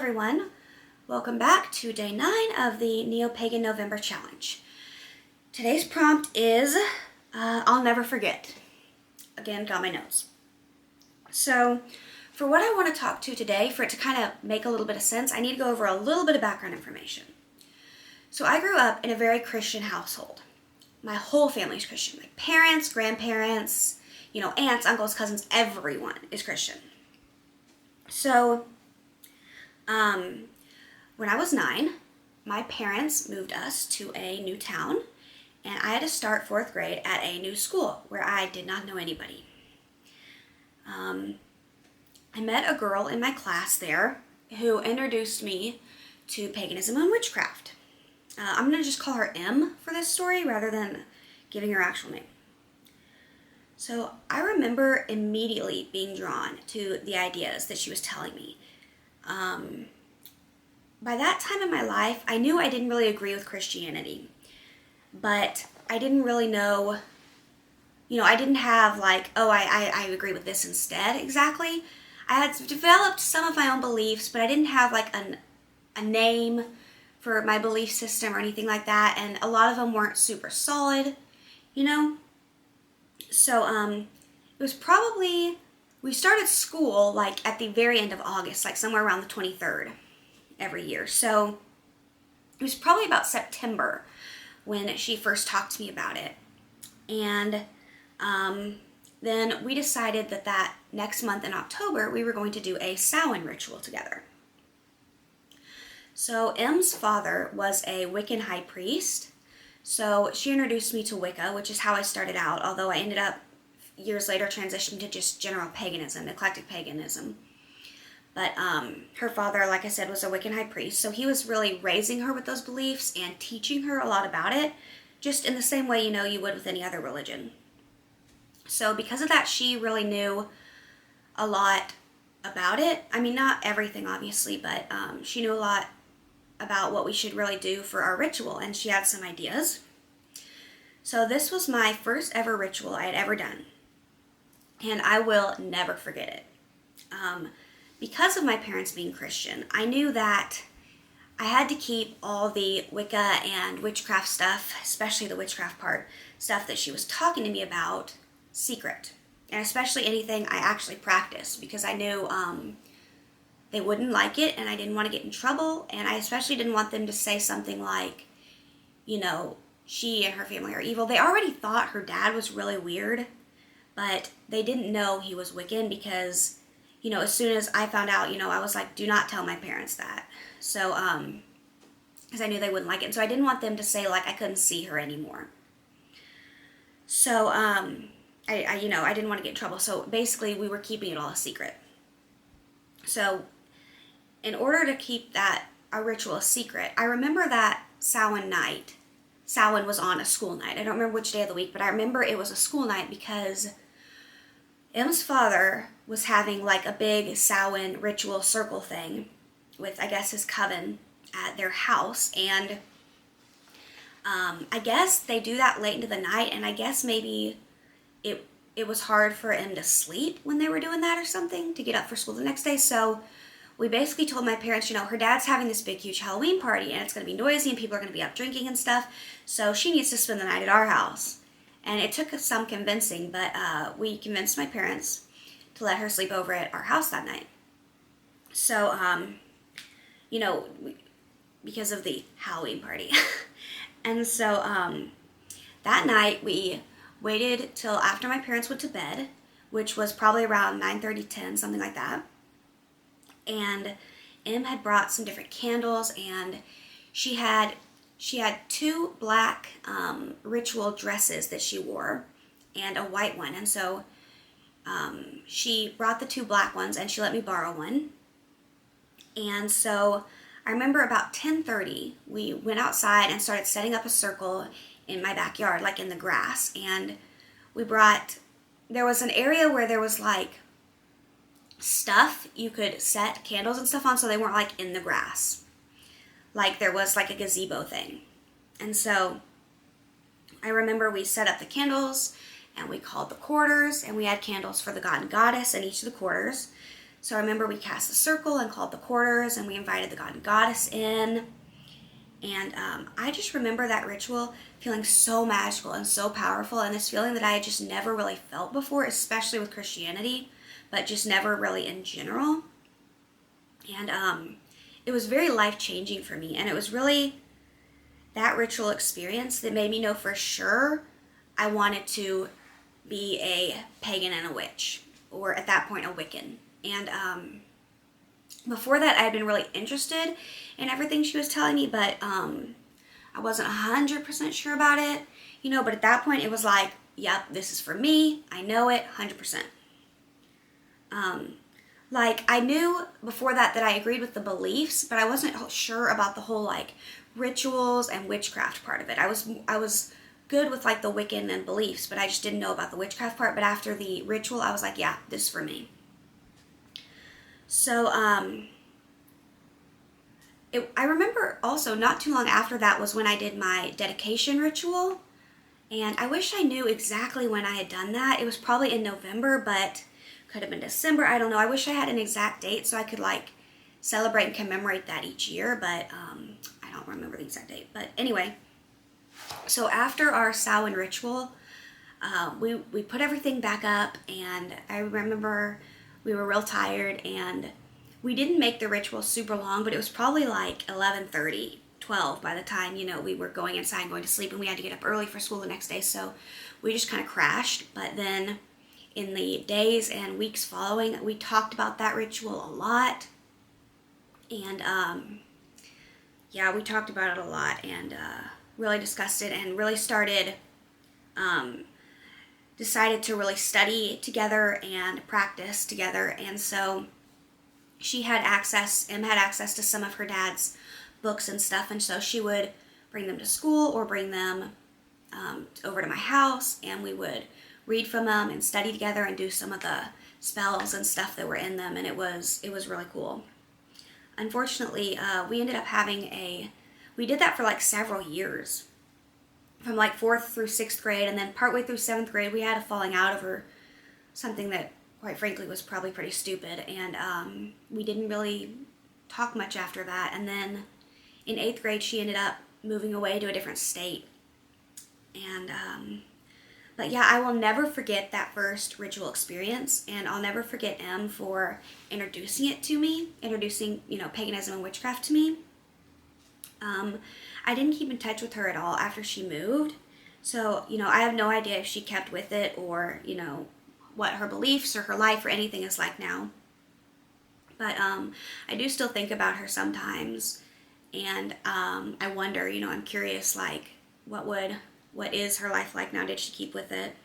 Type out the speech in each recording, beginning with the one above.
everyone. Welcome back to day 9 of the Neopagan November Challenge. Today's prompt is, I'll never forget. Again, got my notes. So, for what I want to talk to today, for it to kind of make a little bit of sense, I need to go over a little bit of background information. So I grew up in a very Christian household. My whole family's Christian. My parents, grandparents, aunts, uncles, cousins, everyone is Christian. So, when I was 9, my parents moved us to a new town, and I had to start 4th grade at a new school where I did not know anybody. I met a girl in my class there who introduced me to paganism and witchcraft. I'm going to just call her M for this story rather than giving her actual name. So I remember immediately being drawn to the ideas that she was telling me. By that time in my life, I knew I didn't really agree with Christianity, but I didn't really know, I didn't have I agree with this instead exactly. I had developed some of my own beliefs, but I didn't have a name for my belief system or anything like that, and a lot of them weren't super solid, So, it was probably, we started school at the very end of August, somewhere around the 23rd every year. So it was probably about September when she first talked to me about it. And then we decided that next month in October, we were going to do a Samhain ritual together. So M's father was a Wiccan high priest. So she introduced me to Wicca, which is how I started out, although I ended up years later transitioning to just general paganism, eclectic paganism. But her father, like I said, was a Wiccan high priest, so he was really raising her with those beliefs and teaching her a lot about it, just in the same way, you would with any other religion. So because of that, she really knew a lot about it. I mean, not everything, obviously, but she knew a lot about what we should really do for our ritual, and she had some ideas. So this was my first ever ritual I had ever done, and I will never forget it. Because of my parents being Christian, I knew that I had to keep all the Wicca and witchcraft stuff, especially the witchcraft part, stuff that she was talking to me about, secret. And especially anything I actually practiced, because I knew they wouldn't like it, and I didn't want to get in trouble, and I especially didn't want them to say something like, she and her family are evil. They already thought her dad was really weird, but they didn't know he was Wiccan because as soon as I found out, I was like, do not tell my parents that. So, because I knew they wouldn't like it. And so I didn't want them to say, I couldn't see her anymore. So, I didn't want to get in trouble. So basically, we were keeping it all a secret. So, in order to keep our ritual a secret, I remember that Samhain night. Samhain was on a school night. I don't remember which day of the week, but I remember it was a school night because M's father was having a big Samhain ritual circle thing with, I guess, his coven at their house. And I guess they do that late into the night, and I guess maybe it was hard for him to sleep when they were doing that or something, to get up for school the next day. So we basically told my parents, her dad's having this big, huge Halloween party, and it's going to be noisy, and people are going to be up drinking and stuff, so she needs to spend the night at our house. And it took some convincing, but we convinced my parents to let her sleep over at our house that night. So, because of the Halloween party. And so that night we waited till after my parents went to bed, which was probably around 9:30, 10, something like that. And Em had brought some different candles, and she had 2 black ritual dresses that she wore and a white one. And so she brought the 2 black ones, and she let me borrow one. And so I remember about 10:30, we went outside and started setting up a circle in my backyard, in the grass. And there was an area where there was stuff you could set candles and stuff on, so they weren't in the grass. There was a gazebo thing. And so I remember we set up the candles, and we called the quarters, and we had candles for the god and goddess in each of the quarters. So I remember we cast a circle and called the quarters, and we invited the god and goddess in. And I just remember that ritual feeling so magical and so powerful, and this feeling that I had just never really felt before, especially with Christianity, but just never really in general. And it was very life-changing for me, and it was really that ritual experience that made me know for sure I wanted to be a pagan and a witch, or at that point a Wiccan. And before that, I had been really interested in everything she was telling me, but I wasn't 100% sure about it, but at that point it was like, yep, this is for me, I know it, 100%. Like, I knew before that I agreed with the beliefs, but I wasn't sure about the whole, like, rituals and witchcraft part of it. I was good with, like, the Wiccan and beliefs, but I just didn't know about the witchcraft part. But after the ritual, I was like, yeah, this is for me. So, I remember also not too long after that was when I did my dedication ritual. And I wish I knew exactly when I had done that. It was probably in November, but could have been December. I don't know. I wish I had an exact date so I could, like, celebrate and commemorate that each year, but I don't remember the exact date. But anyway, so after our Samhain ritual, we put everything back up, and I remember we were real tired, and we didn't make the ritual super long, but it was probably like 11:30, 12 by the time, we were going inside and going to sleep, and we had to get up early for school the next day, so we just kind of crashed. But then in the days and weeks following, we talked about that ritual a lot. And yeah, we talked about it a lot, and really discussed it, and really decided to really study together and practice together. And so Em had access to some of her dad's books and stuff, and so she would bring them to school or bring them over to my house, and we would read from them and study together and do some of the spells and stuff that were in them, and it was really cool. Unfortunately, we ended up we did that for like several years, from like 4th through 6th grade, and then partway through 7th grade we had a falling out over something that quite frankly was probably pretty stupid, and we didn't really talk much after that. And then in 8th grade she ended up moving away to a different state, and but yeah, I will never forget that first ritual experience, and I'll never forget Em for introducing paganism and witchcraft to me. I didn't keep in touch with her at all after she moved, so, I have no idea if she kept with it, or, what her beliefs or her life or anything is like now. But I do still think about her sometimes, and I wonder, I'm curious, like, what is her life like now? Did she keep with it?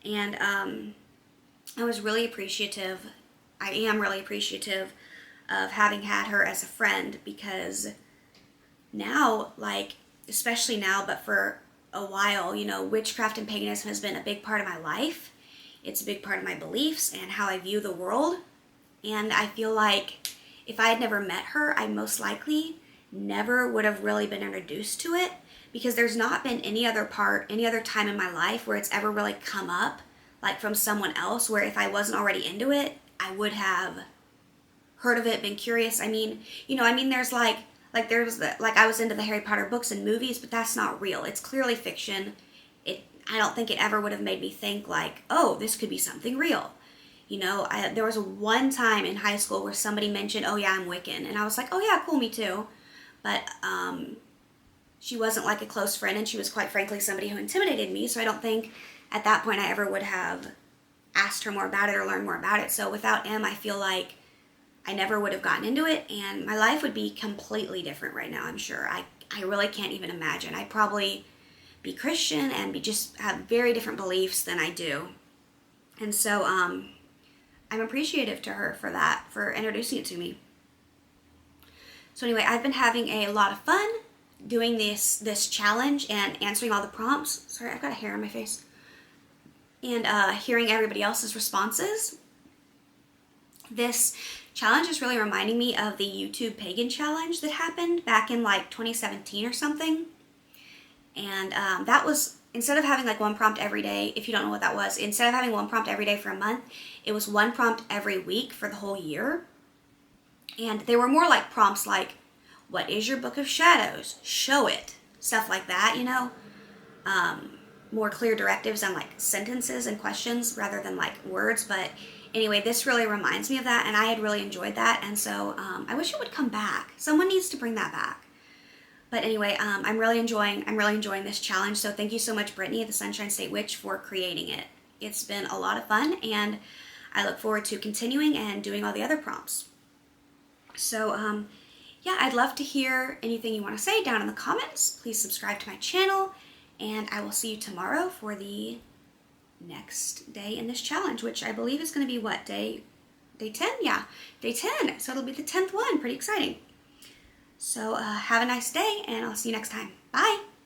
And I was really appreciative. I am really appreciative of having had her as a friend, because now, like, especially now, but for a while, witchcraft and paganism has been a big part of my life. It's a big part of my beliefs and how I view the world. And I feel like if I had never met her, I most likely never would have really been introduced to it, because there's not been any other time in my life where it's ever really come up, like, from someone else, where if I wasn't already into it, I would have heard of it, been curious. I mean, there's I was into the Harry Potter books and movies, but that's not real. It's clearly fiction. I don't think it ever would have made me think, like, oh, this could be something real. There was one time in high school where somebody mentioned, oh yeah, I'm Wiccan, and I was like, oh yeah, cool, me too. But she wasn't like a close friend, and she was quite frankly somebody who intimidated me, so I don't think at that point I ever would have asked her more about it or learned more about it. So without Em, I feel like I never would have gotten into it, and my life would be completely different right now, I'm sure. I really can't even imagine. I'd probably be Christian and just have very different beliefs than I do. And so I'm appreciative to her for that, for introducing it to me. So anyway, I've been having a lot of fun doing this challenge and answering all the prompts. Sorry, I've got a hair on my face. And hearing everybody else's responses. This challenge is really reminding me of the YouTube Pagan challenge that happened back in like 2017 or something. And that was instead of having like one prompt every day, if you don't know what that was, instead of having one prompt every day for a month, it was one prompt every week for the whole year. And they were more like prompts like, what is your book of shadows? Show it. Stuff like that, you know? More clear directives on like sentences and questions rather than like words. But anyway, this really reminds me of that, and I had really enjoyed that. And so I wish it would come back. Someone needs to bring that back. But anyway, I'm really enjoying this challenge. So thank you so much, Brittany, the Sunshine State Witch, for creating it. It's been a lot of fun, and I look forward to continuing and doing all the other prompts. So yeah, I'd love to hear anything you want to say down in the comments. Please subscribe to my channel, and I will see you tomorrow for the next day in this challenge, which I believe is going to be what, day 10? Yeah, day 10. So it'll be the 10th one. Pretty exciting. So have a nice day, and I'll see you next time. Bye.